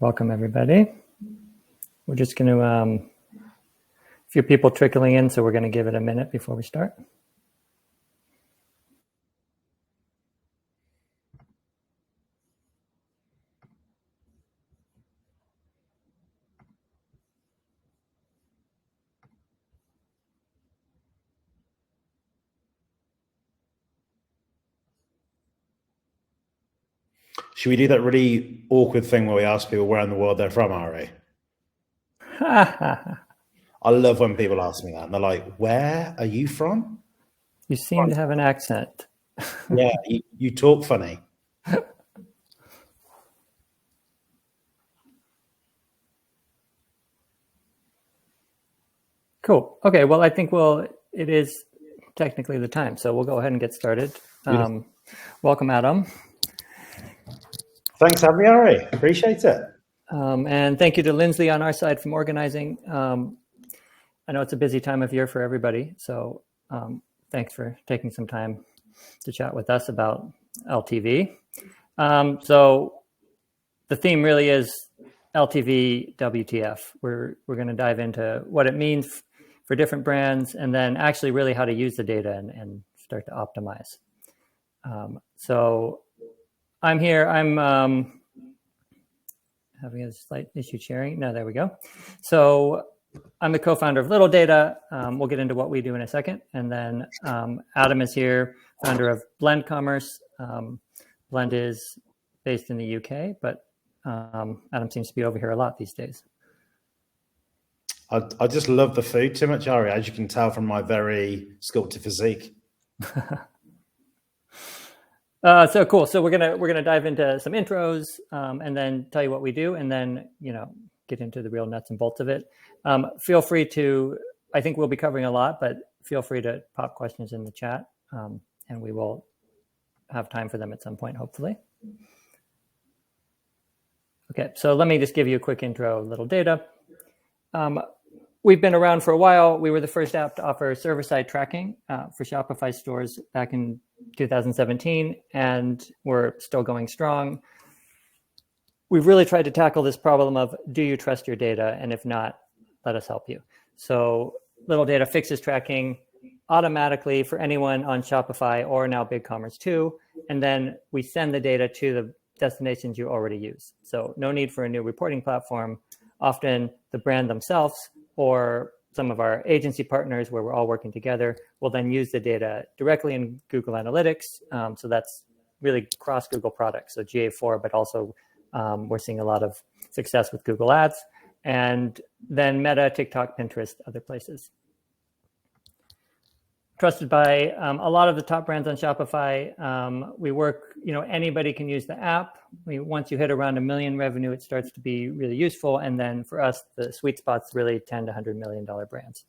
Welcome, everybody. We're just going to, a few people trickling in, so we're going to give it a minute before we start. Should we do that really awkward thing where we ask people where in the world they're from, Ari? I love when people ask me that and they're like, where are you from? You seem to have an accent. Yeah, you talk funny. Cool. Okay, well, I think it is technically the time, so we'll go ahead and get started. Welcome, Adam. Thanks for having me, Ari. Appreciate it. And thank you to Lindsley on our side from organizing. I know it's a busy time of year for everybody, so thanks for taking some time to chat with us about LTV. So the theme really is LTV WTF. We're going to dive into what it means for different brands, and then actually really how to use the data and start to optimize. So I'm here. I'm having a slight issue sharing. No, there we go. So I'm the co-founder of Littledata. We'll get into what we do in a second. And then Adam is here, founder of Blend Commerce. Blend is based in the UK, but Adam seems to be over here a lot these days. I just love the food too much, Ari, as you can tell from my very sculpted physique. So cool. So we're gonna dive into some intros and then tell you what we do, and then get into the real nuts and bolts of it. Feel free to. I think we'll be covering a lot, but feel free to pop questions in the chat, and we will have time for them at some point, hopefully. Okay, so let me just give you a quick intro of Littledata. We've been around for a while. We were the first app to offer server-side tracking for Shopify stores back in 2017, and we're still going strong. We've really tried to tackle this problem of, do you trust your data? And if not, let us help you. So Littledata fixes tracking automatically for anyone on Shopify or now BigCommerce too. And then we send the data to the destinations you already use. So no need for a new reporting platform. Often the brand themselves or some of our agency partners where we're all working together will then use the data directly in Google Analytics. So that's really cross Google products. So GA4, but also we're seeing a lot of success with Google Ads, and then Meta, TikTok, Pinterest, other places. Trusted by a lot of the top brands on Shopify. We work, anybody can use the app. Once you hit around $1 million revenue, it starts to be really useful. And then for us, the sweet spot's really $10 to $100 million brands.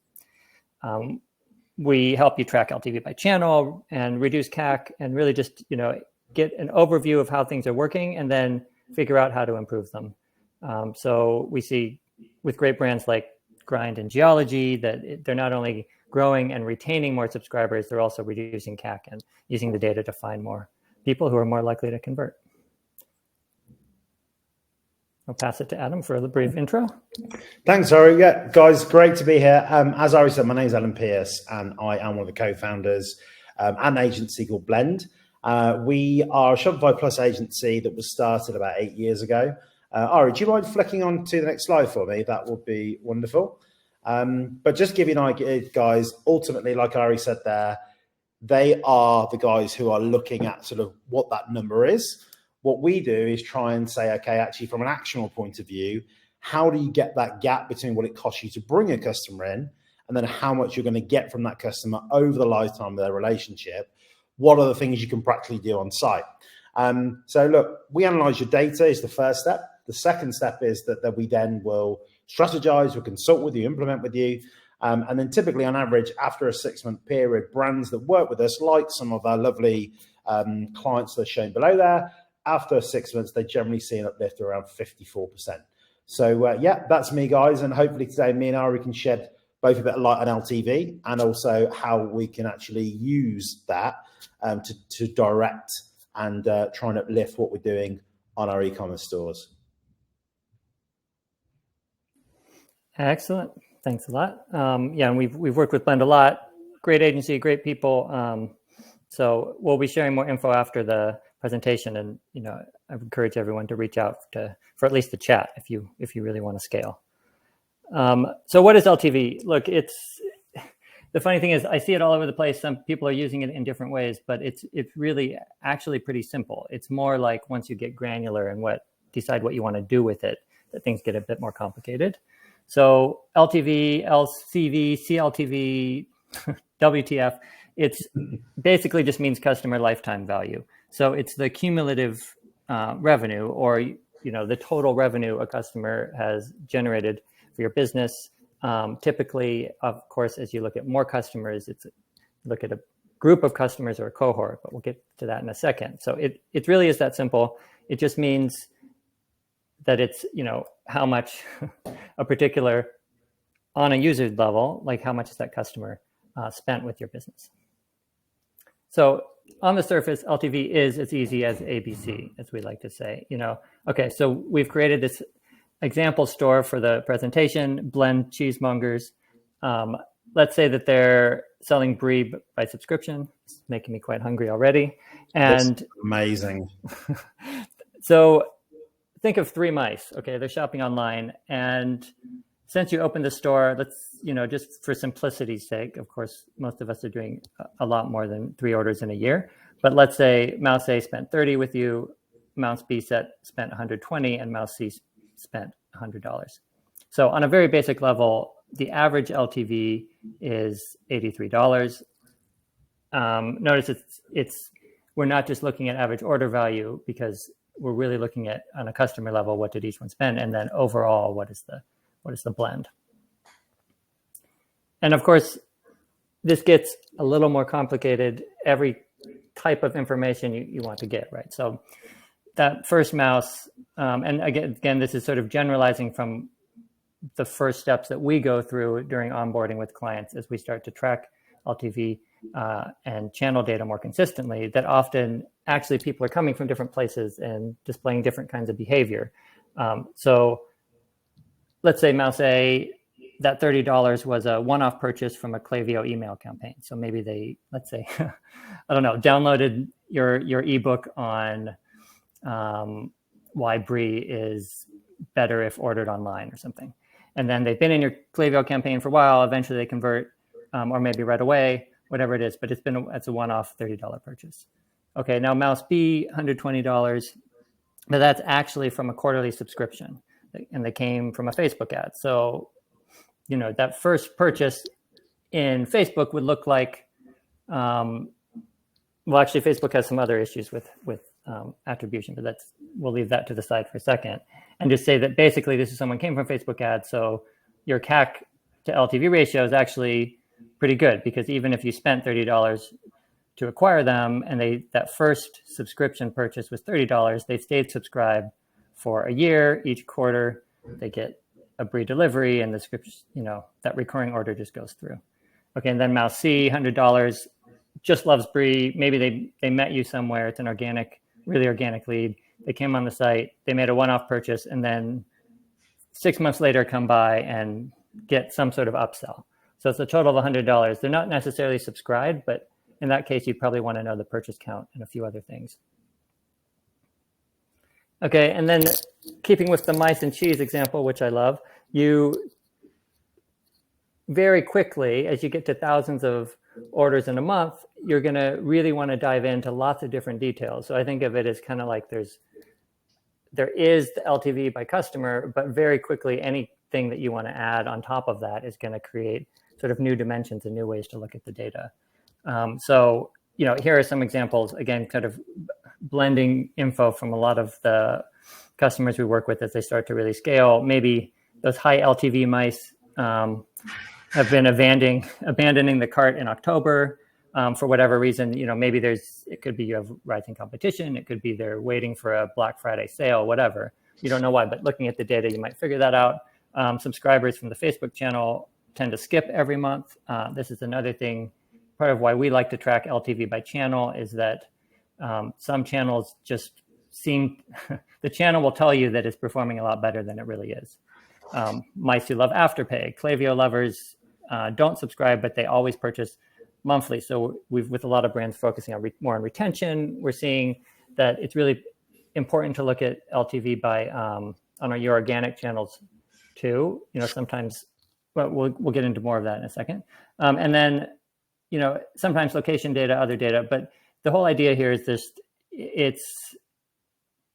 We help you track LTV by channel and reduce CAC and really just, get an overview of how things are working and then figure out how to improve them. So we see with great brands like Grind and Geology that they're not only growing and retaining more subscribers, they're also reducing CAC and using the data to find more people who are more likely to convert. I'll pass it to Adam for a brief intro. Thanks, Ari. Yeah, guys, great to be here. As Ari said, my name is Adam Pierce, and I am one of the co-founders and an agency called Blend. We are a Shopify Plus agency that was started about 8 years ago. Ari, do you mind flicking on to the next slide for me? That would be wonderful. But just give you an idea, guys, ultimately, like Ari said there, they are the guys who are looking at sort of what that number is. What we do is try and say, okay, actually from an actionable point of view, how do you get that gap between what it costs you to bring a customer in and then how much you're going to get from that customer over the lifetime of their relationship? What are the things you can practically do on site? So look, we analyze your data is the first step. The second step is that we then will strategize, we'll consult with you, implement with you. And then typically on average, after a 6-month period, brands that work with us, like some of our lovely clients that are shown below there, after 6 months, they generally see an uplift of around 54%. So yeah, that's me, guys. And hopefully today, me and Ari can shed both a bit of light on LTV and also how we can actually use that to direct and try and uplift what we're doing on our e-commerce stores. Excellent. Thanks a lot. Yeah, and we've worked with Blend a lot. Great agency, great people. So we'll be sharing more info after the presentation, and I would encourage everyone to reach out for at least the chat if you really want to scale. So what is LTV? Look, the funny thing is I see it all over the place. Some people are using it in different ways, but it's really actually pretty simple. It's more like once you get granular and decide what you want to do with it, that things get a bit more complicated. So LTV, LCV, CLTV, WTF, it's basically just means customer lifetime value. So it's the cumulative revenue, or the total revenue a customer has generated for your business. Typically, of course, as you look at more customers, look at a group of customers or a cohort, but we'll get to that in a second. So it really is that simple. It just means that it's, how much a particular, on a user level, like how much is that customer spent with your business. So on the surface, LTV is as easy as ABC, as we like to say. Okay, so we've created this example store for the presentation, Blend Cheesemongers. Let's say that they're selling brie by subscription. It's making me quite hungry already. And that's amazing. So think of 3 mice. Okay, they're shopping online, and since you opened the store, let's, just for simplicity's sake, of course, most of us are doing a lot more than 3 orders in a year. But let's say mouse A spent 30 with you, mouse B spent 120, and mouse C spent $100. So on a very basic level, the average LTV is $83. Notice we're not just looking at average order value, because we're really looking at, on a customer level, what did each one spend, and then overall, what is the blend. And of course, this gets a little more complicated every type of information you want to get, right? So that first mouse, and again, this is sort of generalizing from the first steps that we go through during onboarding with clients as we start to track LTV and channel data more consistently, that often actually people are coming from different places and displaying different kinds of behavior. So let's say mouse A, that $30 was a one-off purchase from a Klaviyo email campaign. So maybe they, let's say, I don't know, downloaded your ebook on why brie is better if ordered online or something. And then they've been in your Klaviyo campaign for a while. Eventually they convert, or maybe right away, whatever it is, but it's a one-off $30 purchase. Okay, now mouse B, $120, but that's actually from a quarterly subscription, and they came from a Facebook ad. So, that first purchase in Facebook would look like, well, actually Facebook has some other issues with attribution, but we'll leave that to the side for a second, and just say that basically this is someone came from Facebook ads. So your CAC to LTV ratio is actually pretty good, because even if you spent $30 to acquire them, and that first subscription purchase was $30, they stayed subscribed for a year. Each quarter they get a brie delivery, and the script, that recurring order just goes through. Okay, and then mouse C, $100, just loves brie. Maybe they met you somewhere. It's an really organic lead. They came on the site, they made a one-off purchase, and then 6 months later come by and get some sort of upsell. So it's a total of $100. They're not necessarily subscribed, but in that case, you'd probably want to know the purchase count and a few other things. Okay, and then keeping with the mice and cheese example, which I love, you very quickly, as you get to thousands of orders in a month, you're going to really want to dive into lots of different details. So I think of it as kind of like there is the LTV by customer, but very quickly anything that you want to add on top of that is going to create sort of new dimensions and new ways to look at the data. So, here are some examples, again, kind of blending info from a lot of the customers we work with as they start to really scale. Maybe those high LTV mice have been abandoning the cart in October for whatever reason. Maybe it could be you have rising competition. It could be they're waiting for a Black Friday sale, whatever. You don't know why, but looking at the data, you might figure that out. Subscribers from the Facebook channel tend to skip every month. This is another thing. Part of why we like to track LTV by channel is that some channels just the channel will tell you that it's performing a lot better than it really is. mice who love Afterpay. Klaviyo lovers don't subscribe, but they always purchase monthly. So with a lot of brands focusing on more on retention, we're seeing that it's really important to look at LTV by on your organic channels too. Sometimes, but we'll get into more of that in a second. And then, sometimes location data, other data, but the whole idea here is it's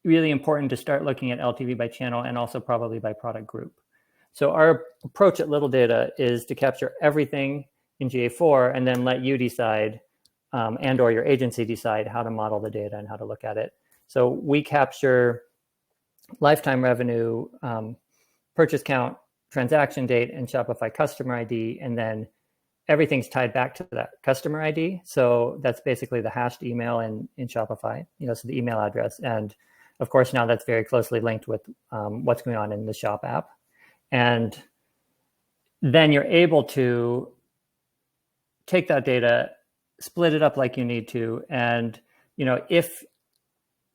really important to start looking at LTV by channel and also probably by product group. So our approach at Littledata is to capture everything in GA4 and then let you decide and or your agency decide how to model the data and how to look at it. So we capture lifetime revenue, purchase count, transaction date, and Shopify customer ID, and then everything's tied back to that customer ID. So that's basically the hashed email in Shopify, so the email address. And of course, now that's very closely linked with what's going on in the Shop app. And then you're able to take that data, split it up like you need to. And,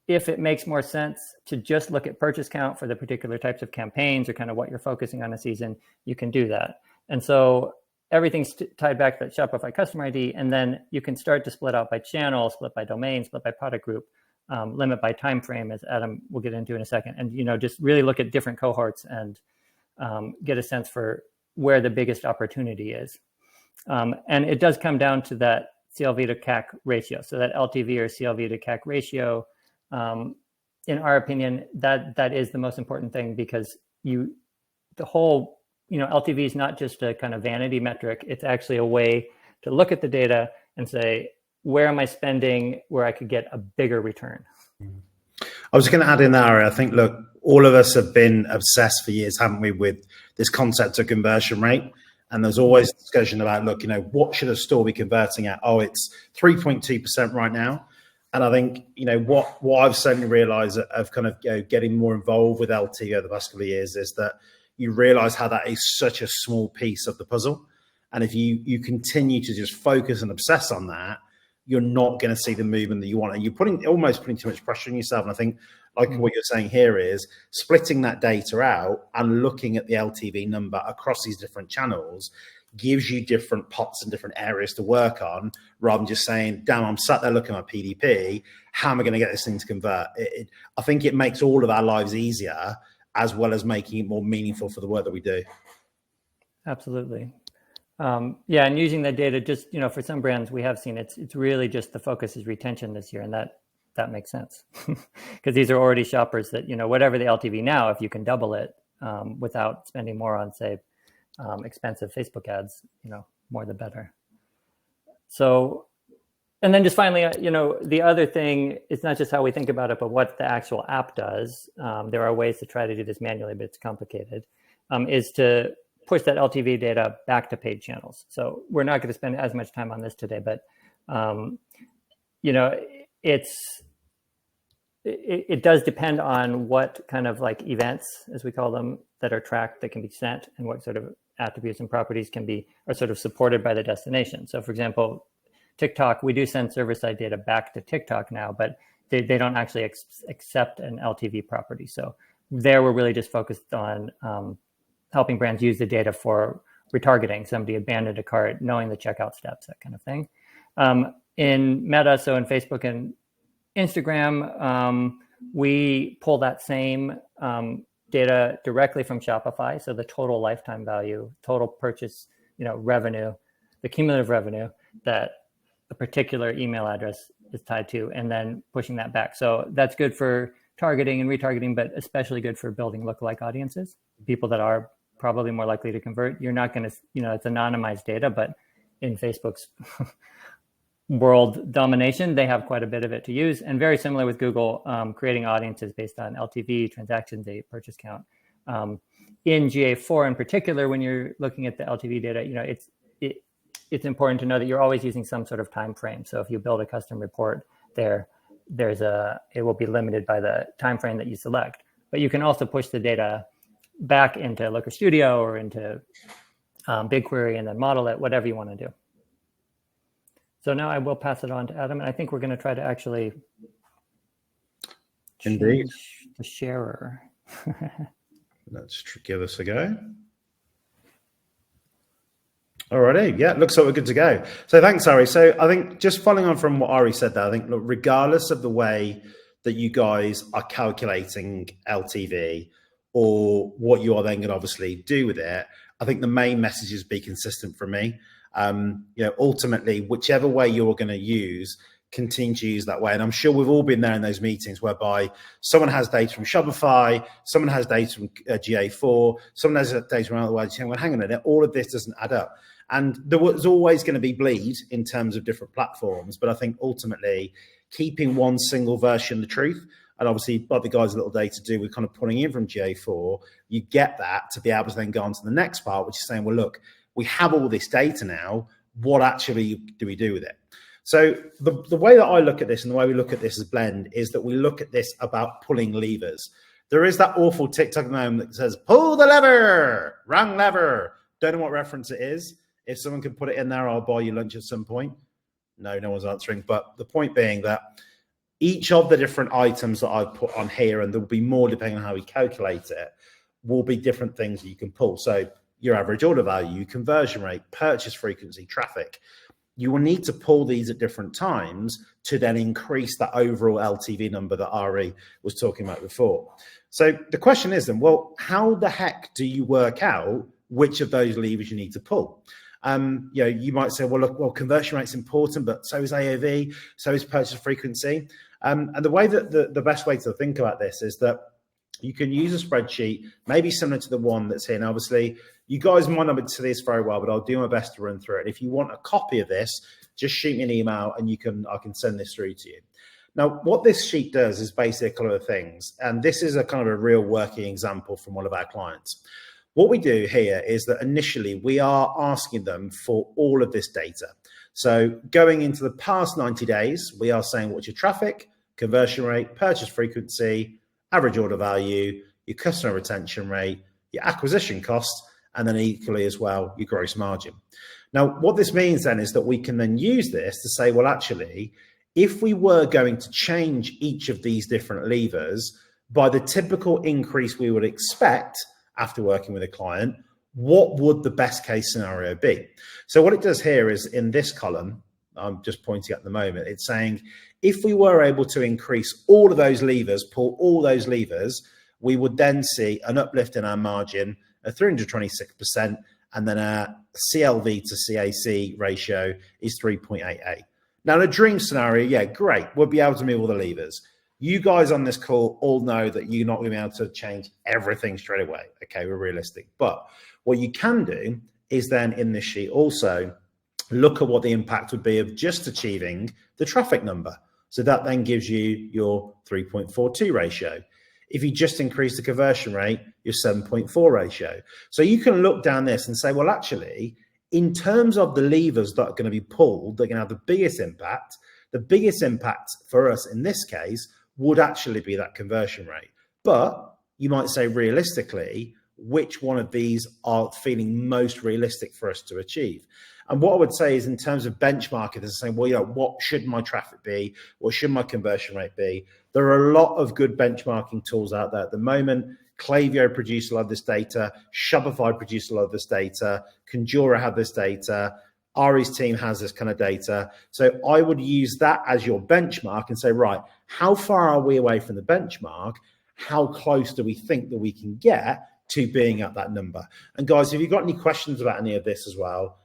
if it makes more sense to just look at purchase count for the particular types of campaigns or kind of what you're focusing on a season, you can do that. And so everything's tied back to that Shopify customer ID. And then you can start to split out by channel, split by domain, split by product group, limit by time frame, as Adam will get into in a second. And, just really look at different cohorts and get a sense for where the biggest opportunity is. And it does come down to that CLV to CAC ratio. So that LTV or CLV to CAC ratio, in our opinion, that is the most important thing, because the whole, LTV is not just a kind of vanity metric. It's actually a way to look at the data and say, where am I spending where I could get a bigger return? I was going to add in there, I think, look, all of us have been obsessed for years, haven't we, with this concept of conversion rate. And there's always discussion about, look, what should a store be converting at? Oh, it's 3.2% right now. And I think, what I've certainly realized of kind of getting more involved with LT over the past couple of years is that you realize how that is such a small piece of the puzzle. And if you continue to just focus and obsess on that, you're not going to see the movement that you want. And you're almost putting too much pressure on yourself. And I think what you're saying here is splitting that data out and looking at the LTV number across these different channels gives you different pots and different areas to work on, rather than just saying, damn, I'm sat there looking at my PDP. How am I going to get this thing to convert? I think it makes all of our lives easier, as well as making it more meaningful for the work that we do. Absolutely. And using the data, just, for some brands we have seen, it's really just the focus is retention this year. And that makes sense because these are already shoppers that, whatever the LTV now, if you can double it without spending more on, say, expensive Facebook ads, more the better. So, and then just finally, the other thing, it's not just how we think about it, but what the actual app does. There are ways to try to do this manually, but it's complicated, is to push that LTV data back to paid channels. So we're not going to spend as much time on this today, but, it does depend on what kind of like events, as we call them, that are tracked that can be sent, and what sort of attributes and properties are sort of supported by the destination. So for example, TikTok, we do send server-side data back to TikTok now, but they don't actually accept an LTV property. So there we're really just focused on helping brands use the data for retargeting. Somebody abandoned a cart, knowing the checkout steps, that kind of thing. In Meta, so in Facebook and Instagram, we pull that same data directly from Shopify. So the total lifetime value, total purchase, revenue, the cumulative revenue that a particular email address is tied to, and then pushing that back. So that's good for targeting and retargeting, but especially good for building lookalike audiences, people that are probably more likely to convert. You're not going to, it's anonymized data, but in Facebook's world domination, they have quite a bit of it to use. And very similar with Google, creating audiences based on LTV, transaction date, purchase count. In GA4 in particular, when you're looking at the LTV data, it's important to know that you're always using some sort of time frame. So if you build a custom report it will be limited by the time frame that you select. But you can also push the data back into Looker Studio or into BigQuery and then model it, whatever you want to do. So now I will pass it on to Adam, and I think we're going to try to actually change the sharer. Let's give this a go. Alrighty, yeah, looks like we're good to go. So thanks, Ari. So I think just following on from what Ari said there, I think, look, regardless of the way that you guys are calculating LTV or what you are then going to obviously do with it, I think the main message is be consistent from me. Ultimately, whichever way you're going to use, continue to use that way. And I'm sure we've all been there in those meetings whereby someone has data from Shopify, someone has data from GA4, someone has data from other ways. Well, hang on a minute, all of this doesn't add up. And there was always going to be bleed in terms of different platforms. But I think ultimately keeping one single version of the truth, and obviously what the guys at Littledata do with kind of pulling in from GA4, you get that to be able to then go on to the next part, which is saying, well, look, we have all this data now. What actually do we do with it? So the way that I look at this and the way we look at this as Blend is that we look at this about pulling levers. There is that awful TikTok moment that says, pull the lever, wrong lever. Don't know what reference it is. If someone can put it in there, I'll buy you lunch at some point. No one's answering. But the point being that each of the different items that I've put on here, and there will be more depending on how we calculate it, will be different things that you can pull. So your average order value, conversion rate, purchase frequency, traffic. You will need to pull these at different times to then increase that overall LTV number that Ari was talking about before. So the question is then, well, how the heck do you work out which of those levers you need to pull? You might say, well, look, conversion rate's important, but so is AOV, so is purchase frequency. And the way that the best way to think about this is that you can use a spreadsheet, maybe similar to the one that's here. And obviously, you guys might not be to this very well, but I'll do my best to run through it. If you want a copy of this, just shoot me an email and I can send this through to you. Now, what this sheet does is basically a couple of things. And this is a kind of a real working example from one of our clients. What we do here is that initially we are asking them for all of this data. So going into the past 90 days, we are saying what's your traffic, conversion rate, purchase frequency, average order value, your customer retention rate, your acquisition costs, and then equally as well, your gross margin. Now, what this means then is that we can then use this to say, well, actually, if we were going to change each of these different levers by the typical increase we would expect after working with a client, what would the best case scenario be? So what it does here is in this column, I'm just pointing at the moment, it's saying if we were able to increase all of those levers, pull all those levers, we would then see an uplift in our margin of 326%, and then our CLV to CAC ratio is 3.88. Now, in a dream scenario, yeah, great, we'll be able to move all the levers. You guys on this call all know that you're not going to be able to change everything straight away. Okay, we're realistic. But what you can do is then in this sheet also look at what the impact would be of just achieving the traffic number. So that then gives you your 3.42 ratio. If you just increase the conversion rate, your 7.4 ratio. So you can look down this and say, well, actually, in terms of the levers that are going to be pulled, they're going to have the biggest impact for us in this case would actually be that conversion rate. But you might say realistically, which one of these are feeling most realistic for us to achieve? And what I would say is in terms of benchmarking, is saying, well, what should my traffic be? What should my conversion rate be? There are a lot of good benchmarking tools out there at the moment. Klaviyo produce a lot of this data. Shopify produce a lot of this data. Conjura have this data. Ari's team has this kind of data. So I would use that as your benchmark and say, right, how far are we away from the benchmark? How close do we think that we can get to being at that number? And guys, if you've got any questions about any of this as well,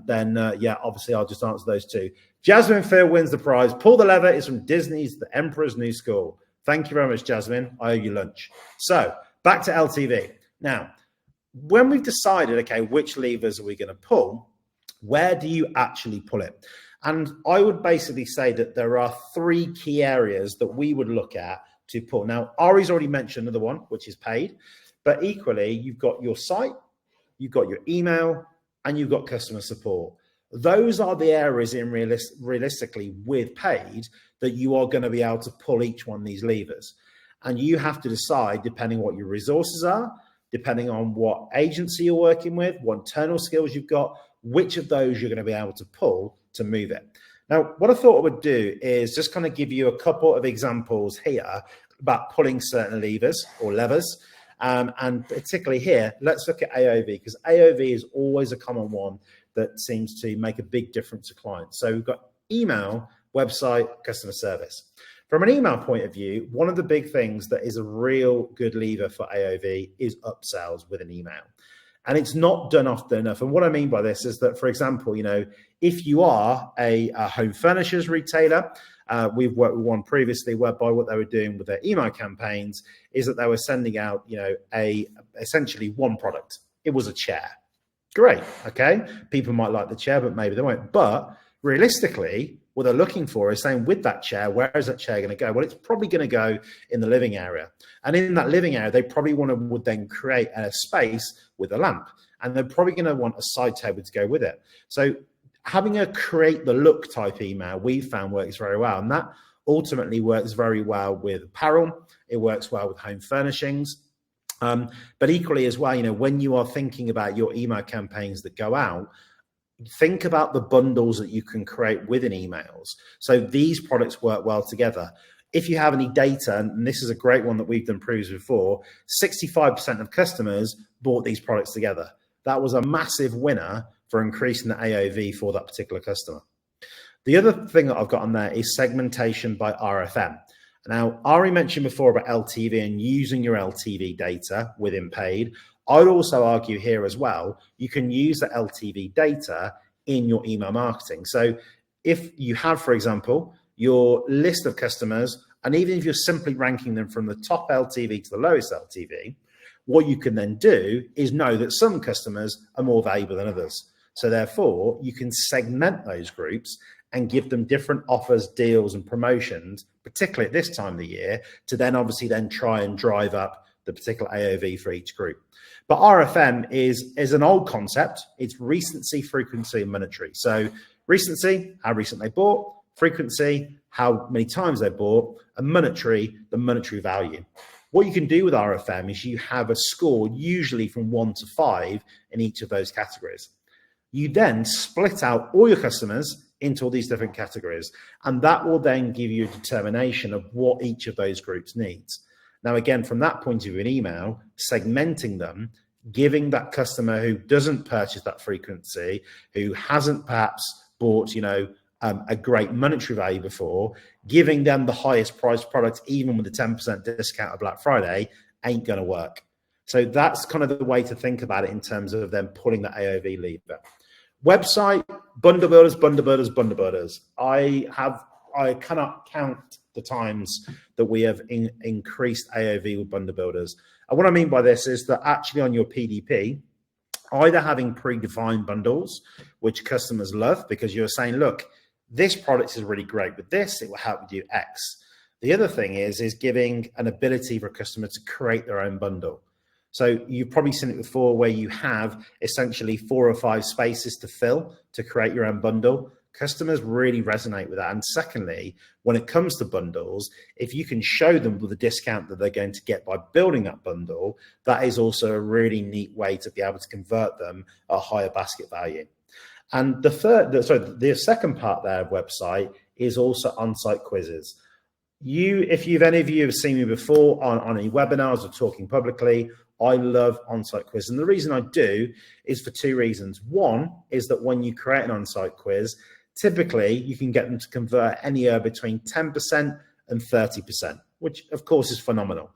then obviously I'll just answer those too. Jasmine Phil wins the prize. Pull the lever is from Disney's The Emperor's New School. Thank you very much, Jasmine. I owe you lunch. So back to LTV. Now, when we've decided, okay, which levers are we going to pull, where do you actually pull it? And I would basically say that there are three key areas that we would look at to pull. Now, Ari's already mentioned another one, which is paid, but equally, you've got your site, you've got your email, and you've got customer support. Those are the areas in realistically with paid that you are going to be able to pull each one of these levers. And you have to decide, depending on what your resources are, depending on what agency you're working with, what internal skills you've got, which of those you're going to be able to pull to move it. Now, what I thought I would do is just kind of give you a couple of examples here about pulling certain levers or levers. And particularly here, let's look at AOV, because AOV is always a common one that seems to make a big difference to clients. So we've got email, website, customer service. From an email point of view, one of the big things that is a real good lever for AOV is upsells with an email. And it's not done often enough. And what I mean by this is that, for example, if you are a home furnishers retailer, we've worked with one previously whereby what they were doing with their email campaigns is that they were sending out, essentially one product. It was a chair. Great. Okay. People might like the chair, but maybe they won't. But realistically, what they're looking for is saying, with that chair, where is that chair going to go? Well, it's probably going to go in the living area. And in that living area, they probably would then create a space with a lamp. And they're probably going to want a side table to go with it. So having a create the look type email, we found works very well. And that ultimately works very well with apparel. It works well with home furnishings. But equally as well, when you are thinking about your email campaigns that go out, think about the bundles that you can create within emails. So these products work well together. If you have any data, and this is a great one that we've done previously before, 65% of customers bought these products together. That was a massive winner for increasing the AOV for that particular customer. The other thing that I've got on there is segmentation by RFM. Now, Ari mentioned before about LTV and using your LTV data within paid. I'd also argue here as well, you can use the LTV data in your email marketing. So if you have, for example, your list of customers, and even if you're simply ranking them from the top LTV to the lowest LTV, what you can then do is know that some customers are more valuable than others. So therefore, you can segment those groups and give them different offers, deals, and promotions, particularly at this time of the year, to then obviously then try and drive up the particular AOV for each group. But RFM is an old concept. It's recency, frequency, and monetary. So recency, how recent they bought; frequency, how many times they bought; and monetary, the monetary value. What you can do with RFM is you have a score, usually from 1 to 5 in each of those categories. You then split out all your customers into all these different categories, and that will then give you a determination of what each of those groups needs. Now, again, from that point of view in email, segmenting them, giving that customer who doesn't purchase that frequency, who hasn't perhaps bought, a great monetary value before, giving them the highest priced product, even with a 10% discount of Black Friday, ain't going to work. So that's kind of the way to think about it in terms of them pulling the AOV lever. Website, bundle builders, bundle builders, bundle builders. I cannot count the times that we have increased AOV with bundle builders. And what I mean by this is that actually on your PDP, either having predefined bundles, which customers love because you're saying, look, this product is really great with this, it will help you do X. The other thing is giving an ability for a customer to create their own bundle. So you've probably seen it before where you have essentially 4 or 5 spaces to fill to create your own bundle. Customers really resonate with that. And secondly, when it comes to bundles, if you can show them with a discount that they're going to get by building that bundle, that is also a really neat way to be able to convert them at a higher basket value. And the second part there of website is also on-site quizzes. If any of you have seen me before on any webinars or talking publicly, I love on-site quiz. And the reason I do is for 2 reasons. One is that when you create an on-site quiz, typically you can get them to convert anywhere between 10% and 30%, which of course is phenomenal.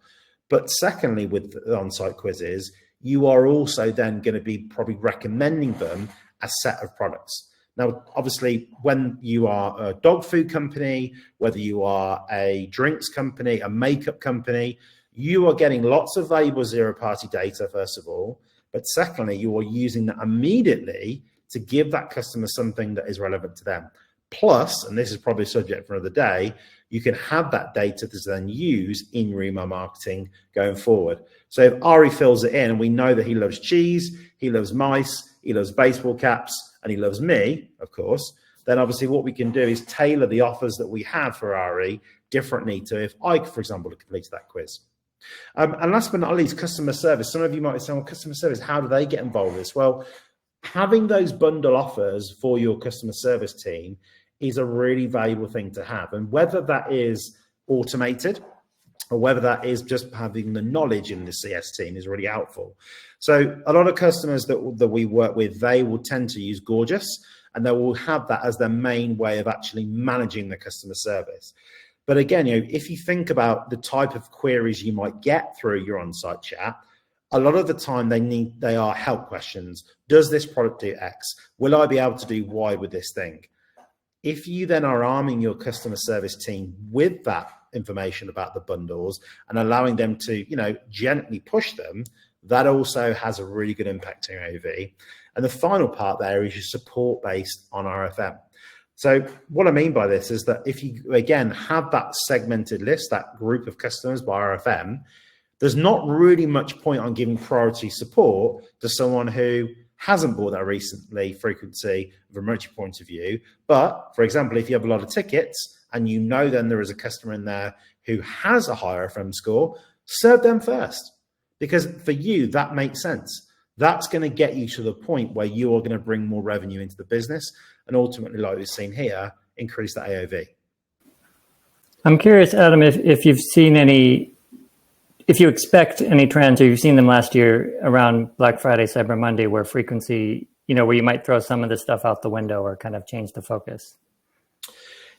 But secondly, with the on-site quizzes, you are also then going to be probably recommending them a set of products. Now, obviously, when you are a dog food company, whether you are a drinks company, a makeup company, you are getting lots of valuable zero-party data, first of all. But secondly, you are using that immediately to give that customer something that is relevant to them. Plus, and this is probably a subject for another day, you can have that data to then use in your email marketing going forward. So if Ari fills it in and we know that he loves cheese, he loves mice, he loves baseball caps, and he loves me, of course, then obviously what we can do is tailor the offers that we have for Ari differently to if I, for example, completed that quiz. And last but not least, customer service. Some of you might be saying, well, customer service, how do they get involved in this? Well, having those bundle offers for your customer service team is a really valuable thing to have. And whether that is automated, or whether that is just having the knowledge in the CS team is really helpful. So a lot of customers that we work with, they will tend to use Gorgeous, and they will have that as their main way of actually managing the customer service. But again, if you think about the type of queries you might get through your on-site chat, a lot of the time they are help questions. Does this product do X? Will I be able to do Y with this thing? If you then are arming your customer service team with that information about the bundles and allowing them to, gently push them, that also has a really good impact on AOV. And the final part there is your support based on RFM. So what I mean by this is that if you, again, have that segmented list, that group of customers by RFM, there's not really much point on giving priority support to someone who hasn't bought that recently frequency from a merchant point of view. But for example, if you have a lot of tickets and then there is a customer in there who has a higher RFM score, serve them first. Because for you, that makes sense. That's going to get you to the point where you are going to bring more revenue into the business and ultimately, like we've seen here, increase the AOV. I'm curious, Adam, if you've seen if you expect any trends, or you've seen them last year around Black Friday, Cyber Monday, where frequency, where you might throw some of this stuff out the window or kind of change the focus.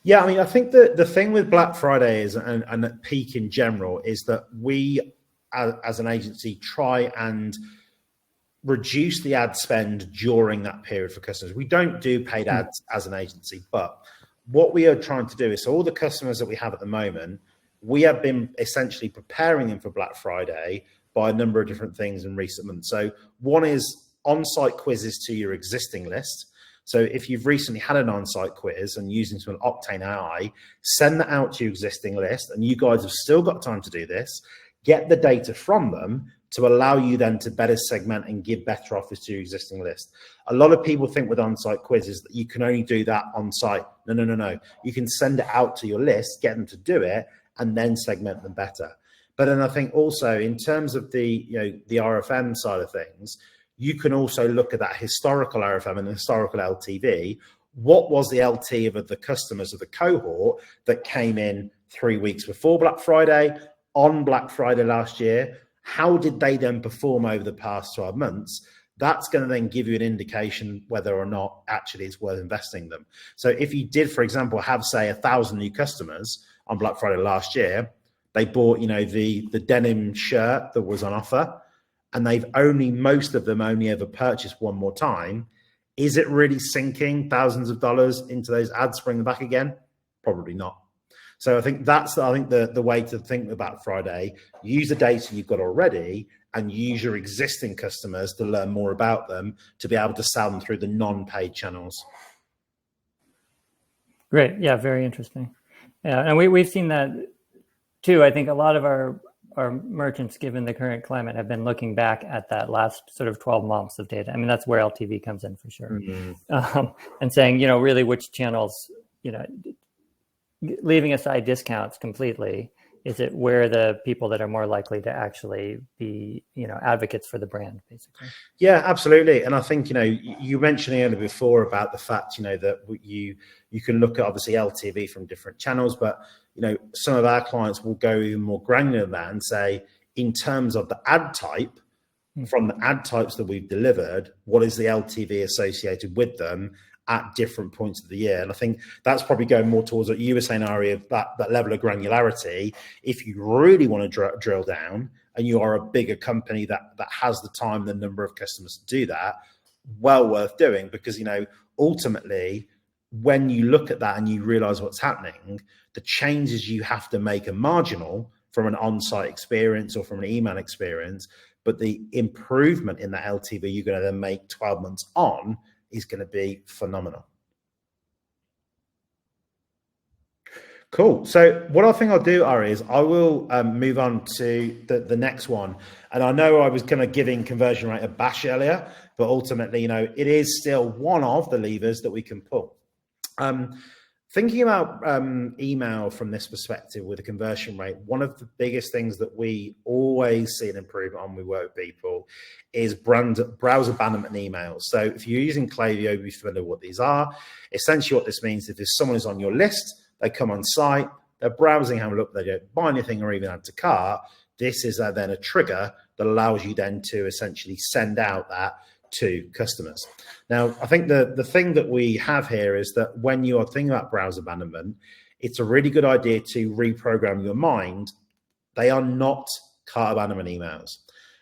Yeah, I think the thing with Black Friday is, and at peak in general, is that we, as an agency, try and reduce the ad spend during that period for customers. We don't do paid ads as an agency, but what we are trying to do is, so all the customers that we have at the moment, we have been essentially preparing them for Black Friday by a number of different things in recent months. So one is on-site quizzes to your existing list. So if you've recently had an on-site quiz and using some Octane AI, send that out to your existing list, and you guys have still got time to do this. Get the data from them to allow you then to better segment and give better offers to your existing list. A lot of people think with on-site quizzes that you can only do that on-site. No. You can send it out to your list, get them to do it, and then segment them better. But then I think also in terms of the RFM side of things, you can also look at that historical RFM and historical LTV. What was the LT of the customers of the cohort that came in 3 weeks before Black Friday, on Black Friday last year? How did they then perform over the past 12 months? That's going to then give you an indication whether or not actually it's worth investing them. So if you did, for example, have, say, 1,000 new customers on Black Friday last year, they bought, the denim shirt that was on offer, and most of them only ever purchased one more time. Is it really sinking thousands of dollars into those ads, bring them back again? Probably not. So I think that's the way to think about Friday. Use the data you've got already and use your existing customers to learn more about them to be able to sell them through the non-paid channels. Great. Yeah, very interesting. Yeah, and we've seen that too. I think a lot of our merchants, given the current climate, have been looking back at that last sort of 12 months of data. I mean, that's where LTV comes in for sure. Mm-hmm. And saying, really which channels, leaving aside discounts completely, is it where the people that are more likely to actually be, advocates for the brand, basically? Yeah, absolutely. And I think, you mentioned earlier before about the fact, that you can look at obviously LTV from different channels, but, some of our clients will go even more granular than that and say, in terms of the ad type, from the ad types that we've delivered, what is the LTV associated with them at different points of the year? And I think that's probably going more towards what you were saying, Ari, of that level of granularity. If you really want to drill down and you are a bigger company that has the time, the number of customers to do that, well worth doing, because, ultimately, when you look at that and you realize what's happening, the changes you have to make are marginal from an on-site experience or from an email experience, but the improvement in that LTV you're going to then make 12 months on is going to be phenomenal. Cool. So what I think I'll do, Ari, is I will move on to the next one. And I know I was kind of giving conversion rate a bash earlier, but ultimately, it is still one of the levers that we can pull. Thinking about email from this perspective with a conversion rate, one of the biggest things that we always see an improvement on, we work with people, is browser abandonment emails. So if you're using Klaviyo, you'll be familiar with what these are. Essentially what this means is if someone is on your list, they come on site, they're browsing, having a look, they don't buy anything or even add to cart. This is then a trigger that allows you then to essentially send out that to customers. Now, I think the thing that we have here is that when you are thinking about browser abandonment, it's a really good idea to reprogram your mind. They are not cart abandonment emails.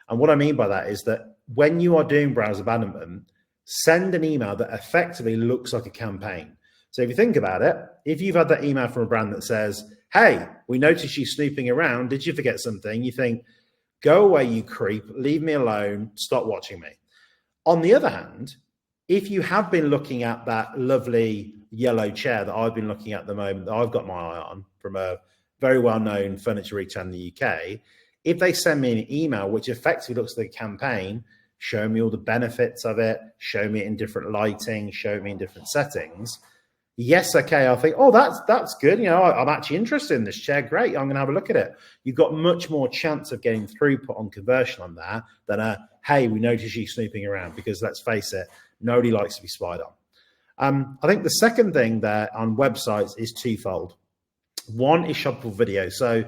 And what I mean by that is that when you are doing browser abandonment, send an email that effectively looks like a campaign. So if you think about it, if you've had that email from a brand that says, hey, we noticed you snooping around, did you forget something? You think, go away, you creep, leave me alone, stop watching me. On the other hand, if you have been looking at that lovely yellow chair that I've been looking at the moment, that I've got my eye on from a very well-known furniture retailer in the UK, if they send me an email which effectively looks like a campaign, show me all the benefits of it, show me it in different lighting, show me in different settings, yes, okay, I'll think, oh, that's good. I'm actually interested in this chair. Great, I'm going to have a look at it. You've got much more chance of getting throughput on conversion on that than hey, we notice you snooping around, because let's face it, nobody likes to be spied on. I think the second thing there on websites is twofold. One is shoppable video. So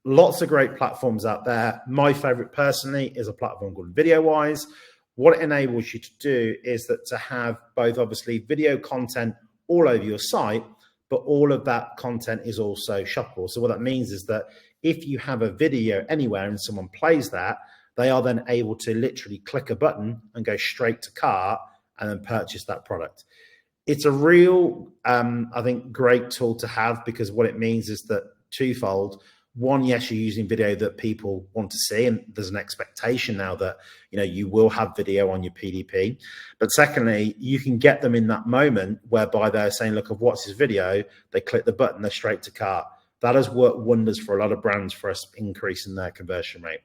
lots of great platforms out there. My favorite personally is a platform called VideoWise. What it enables you to do is that to have both obviously video content all over your site, but all of that content is also shoppable. So what that means is that if you have a video anywhere and someone plays that, they are then able to literally click a button and go straight to cart and then purchase that product. It's a real, I think, great tool to have, because what it means is that twofold. One, yes, you're using video that people want to see, and there's an expectation now that you will have video on your PDP. But secondly, you can get them in that moment whereby they're saying, look, I've watched this video, they click the button, they're straight to cart. That has worked wonders for a lot of brands for us increasing their conversion rate.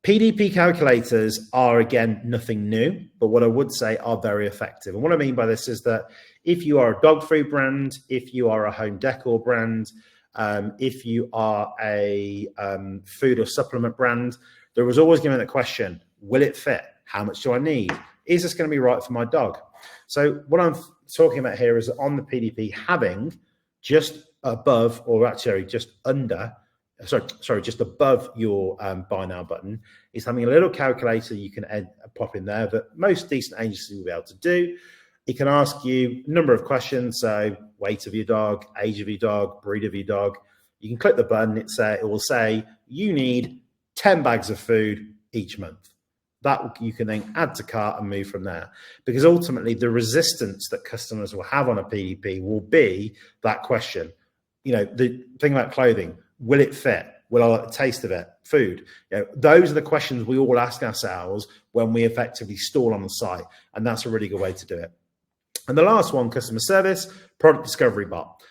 PDP calculators are, again, nothing new, but what I would say are very effective. And what I mean by this is that if you are a dog food brand, if you are a home decor brand, if you are a food or supplement brand, there was always going to be the question, will it fit? How much do I need? Is this going to be right for my dog? So what I'm talking about here is on the PDP having just above, or actually just under, just above your buy now button, is having a little calculator you can pop in there that most decent agencies will be able to do. It can ask you a number of questions, so weight of your dog, age of your dog, breed of your dog. You can click the button, it will say, you need 10 bags of food each month. That you can then add to cart and move from there. Because ultimately, the resistance that customers will have on a PDP will be that question. The thing about clothing, will it fit? Will I like the taste of it? Food. Those are the questions we all ask ourselves when we effectively stall on the site. And that's a really good way to do it. And the last one, customer service, product discovery bot.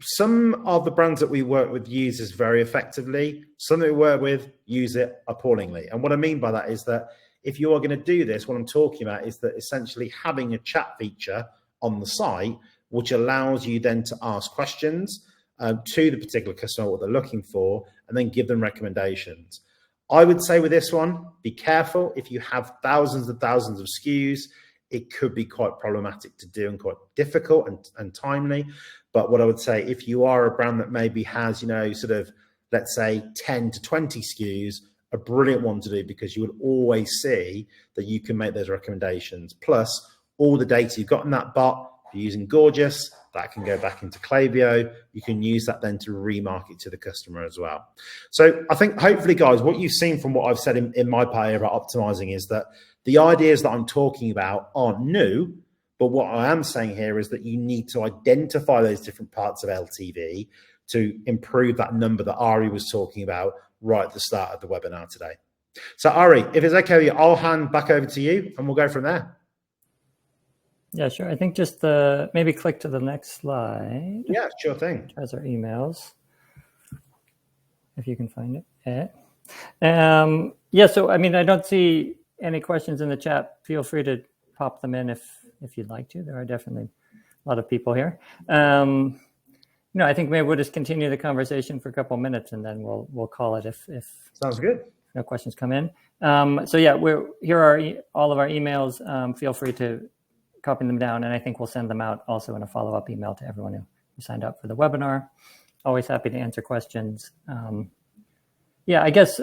Some of the brands that we work with use this very effectively. Some that we work with use it appallingly. And what I mean by that is that if you are going to do this, what I'm talking about is that essentially having a chat feature on the site, which allows you then to ask questions to the particular customer, what they're looking for, and then give them recommendations. I would say with this one, be careful. If you have thousands and thousands of SKUs, it could be quite problematic to do and quite difficult and timely. But what I would say, if you are a brand that maybe has, let's say 10 to 20 SKUs, a brilliant one to do, because you would always see that you can make those recommendations. Plus all the data you've got in that bot, if you're using Gorgeous, that can go back into Klaviyo. You can use that then to remarket to the customer as well. So I think hopefully, guys, what you've seen from what I've said in my part here about optimizing is that the ideas that I'm talking about aren't new, but what I am saying here is that you need to identify those different parts of LTV to improve that number that Ari was talking about right at the start of the webinar today. So Ari, if it's okay with you, I'll hand back over to you and we'll go from there. Yeah, sure. I think just maybe click to the next slide. Yeah, sure thing. Which has our emails, if you can find it. Yeah, so I mean, I don't see any questions in the chat. Feel free to pop them in if you'd like to. There are definitely a lot of people here. I think maybe we'll just continue the conversation for a couple of minutes and then we'll call it if sounds good. No questions come in. So yeah, here are all of our emails. Feel free to copy them down, and I think we'll send them out also in a follow-up email to everyone who signed up for the webinar. always happy to answer questions. Yeah, I guess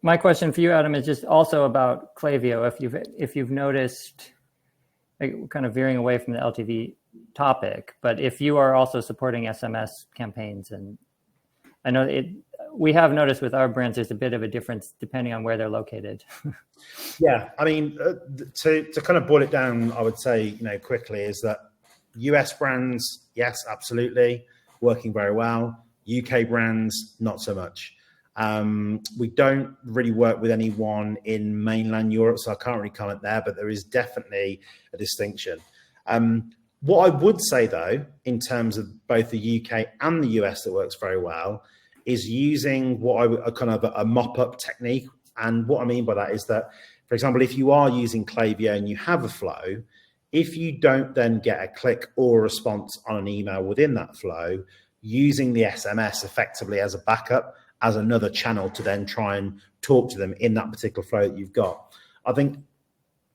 my question for you, Adam, is just also about Klaviyo. If you've noticed, like, kind of veering away from the LTV topic, but if you are also supporting SMS campaigns, and I know we have noticed with our brands there's a bit of a difference depending on where they're located. Yeah, I mean, to kind of boil it down, I would say, quickly, is that US brands, yes, absolutely, working very well. UK brands, not so much. We don't really work with anyone in mainland Europe, so I can't really comment there, but there is definitely a distinction. What I would say, though, in terms of both the UK and the US that works very well, is using what I would kind of a mop-up technique. And what I mean by that is that, for example, if you are using Klaviyo and you have a flow, if you don't then get a click or a response on an email within that flow, using the SMS effectively as a backup, as another channel to then try and talk to them in that particular flow that you've got. I think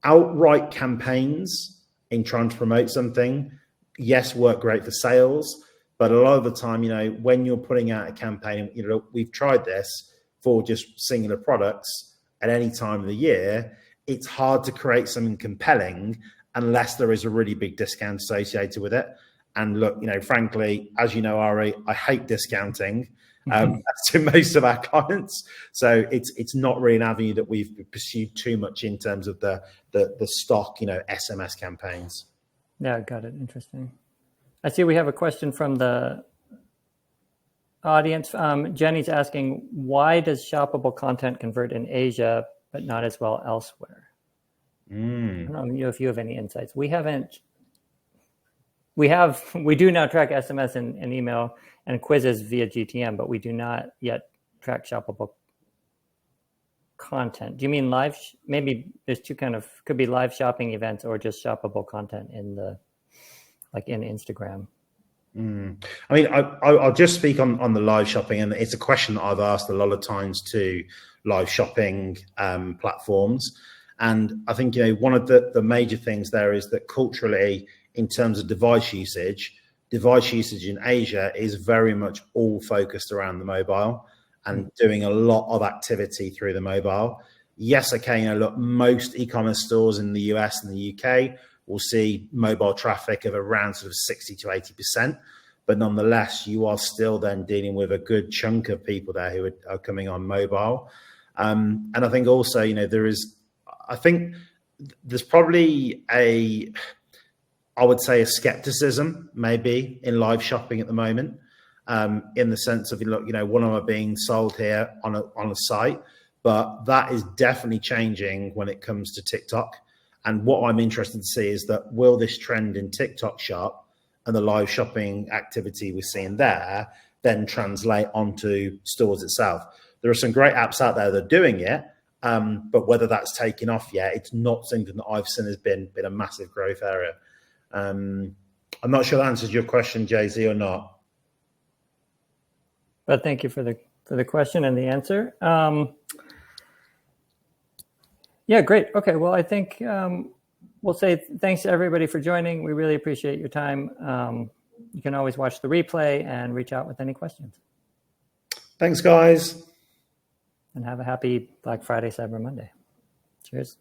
outright campaigns in trying to promote something, yes, work great for sales, but a lot of the time, when you're putting out a campaign, we've tried this for just singular products at any time of the year, it's hard to create something compelling unless there is a really big discount associated with it. And look, frankly, as you know, Ari, I hate discounting to most of our clients. So it's not really an avenue that we've pursued too much in terms of the stock, SMS campaigns. Yeah, got it. Interesting. I see we have a question from the audience. Jenny's asking, why does shoppable content convert in Asia, but not as well elsewhere? I don't know if you have any insights. We do now track SMS and email and quizzes via GTM, but we do not yet track shoppable content. Do you mean live? Maybe there's could be live shopping events or just shoppable content in Instagram. I mean, I'll just speak on the live shopping, and it's a question that I've asked a lot of times to live shopping platforms. And I think, one of the major things there is that culturally, in terms of device usage in Asia is very much all focused around the mobile and doing a lot of activity through the mobile. Yes, okay, look, most e-commerce stores in the US and the UK will see mobile traffic of around sort of 60 to 80%. But nonetheless, you are still then dealing with a good chunk of people there who are coming on mobile. And I think also, there's probably I would say a skepticism maybe in live shopping at the moment, in the sense of, look, what am I being sold here on a site? But that is definitely changing when it comes to TikTok. And what I'm interested to see is that will this trend in TikTok shop and the live shopping activity we're seeing there then translate onto stores itself? There are some great apps out there that are doing it, but whether that's taken off yet, it's not something that I've seen has been a massive growth area. I'm not sure that answers your question, Jay-Z, or not. But thank you for the question and the answer. Yeah, great. Okay, well, I think we'll say thanks to everybody for joining. We really appreciate your time. You can always watch the replay and reach out with any questions. Thanks, guys. And have a happy Black Friday, Cyber Monday. Cheers.